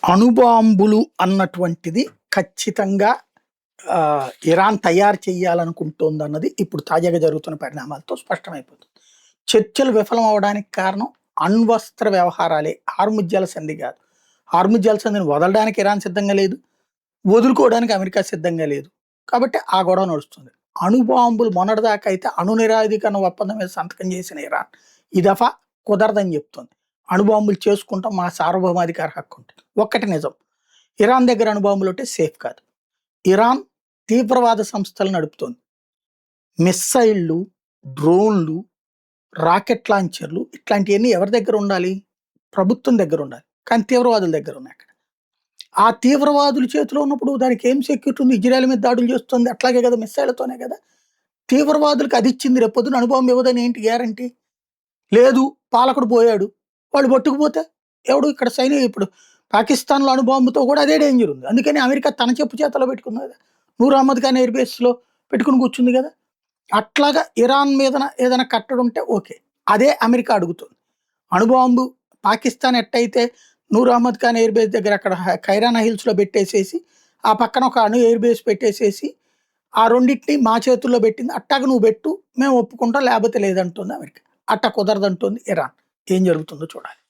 అణుబాంబులు అన్నటువంటిది ఖచ్చితంగా ఇరాన్ తయారు చేయాలనుకుంటోందన్నది ఇప్పుడు తాజాగా జరుగుతున్న పరిణామాలతో స్పష్టమైపోతుంది. చర్చలు విఫలం అవడానికి కారణం అణ్వస్త్ర వ్యవహారాలే, హార్ముజ్ జలసంధి కాదు. హార్ముజ్ జలసంధిని వదలడానికి ఇరాన్ సిద్ధంగా లేదు, వదులుకోవడానికి అమెరికా సిద్ధంగా లేదు. కాబట్టి ఆ గొడవ నడుస్తుంది. అణుబాంబులు మొన్నటిదాకా అయితే అణు నిరాయుధీకరణ ఒప్పందం మీద సంతకం చేసిన ఇరాన్ ఈ దఫా కుదరదని చెప్తుంది. అణుబాంబులు చేసుకుంటాం, మా సార్వభౌమాధికార హక్కు ఉంటుంది. ఒక్కటి నిజం, ఇరాన్ దగ్గర అణుబాంబులు ఉంటే సేఫ్ కాదు. ఇరాన్ తీవ్రవాద సంస్థలు నడుపుతోంది. మిస్సైళ్ళు, డ్రోన్లు, రాకెట్ లాంచర్లు ఇట్లాంటివన్నీ ఎవరి దగ్గర ఉండాలి? ప్రభుత్వం దగ్గర ఉండాలి. కానీ తీవ్రవాదుల దగ్గర ఉన్నాయి అక్కడ. ఆ తీవ్రవాదుల చేతిలో ఉన్నప్పుడు దానికి ఏం సెక్యూరిటీ ఉంది? ఇజ్రాయెల్ మీద దాడులు చేస్తుంది, అట్లాగే కదా, మిస్సైళ్లతోనే కదా. తీవ్రవాదులకు అది ఇచ్చింది, రేపొద్దున అణుబాంబు ఇవ్వదని ఏంటి గ్యారంటీ? లేదు, పాలకుడు పోయాడు, వాళ్ళు పట్టుకుపోతే ఎవడు ఇక్కడ ఇప్పుడు పాకిస్తాన్లో అణుబాంబుతో కూడా అదే డేంజర్ ఉంది. అందుకని అమెరికా తన చెప్పు చేతలో పెట్టుకుంది కదా, నూర్ అహ్మద్ ఖాన్ ఎయిర్ బేస్లో పెట్టుకుని కూర్చుంది కదా. అట్లాగా ఇరాన్ మీద ఏదైనా కట్టడి ఉంటే ఓకే, అదే అమెరికా అడుగుతుంది. అణుబాంబు పాకిస్తాన్ ఎట్టయితే నూర్ అహ్మద్ ఖాన్ ఎయిర్ బేస్ దగ్గర అక్కడ ఖైరానా హిల్స్లో పెట్టేసేసి ఆ పక్కన ఒక అణు ఎయిర్ బేస్ పెట్టేసేసి ఆ రెండింటిని మా చేతుల్లో పెట్టింది, అట్టాగా నువ్వు పెట్టు, మేము ఒప్పుకుంటాం, లేకపోతే లేదంటుంది అమెరికా. అట్ట కుదరదంటుంది ఇరాన్. ఏం జరుగుతుందో చూడాలి.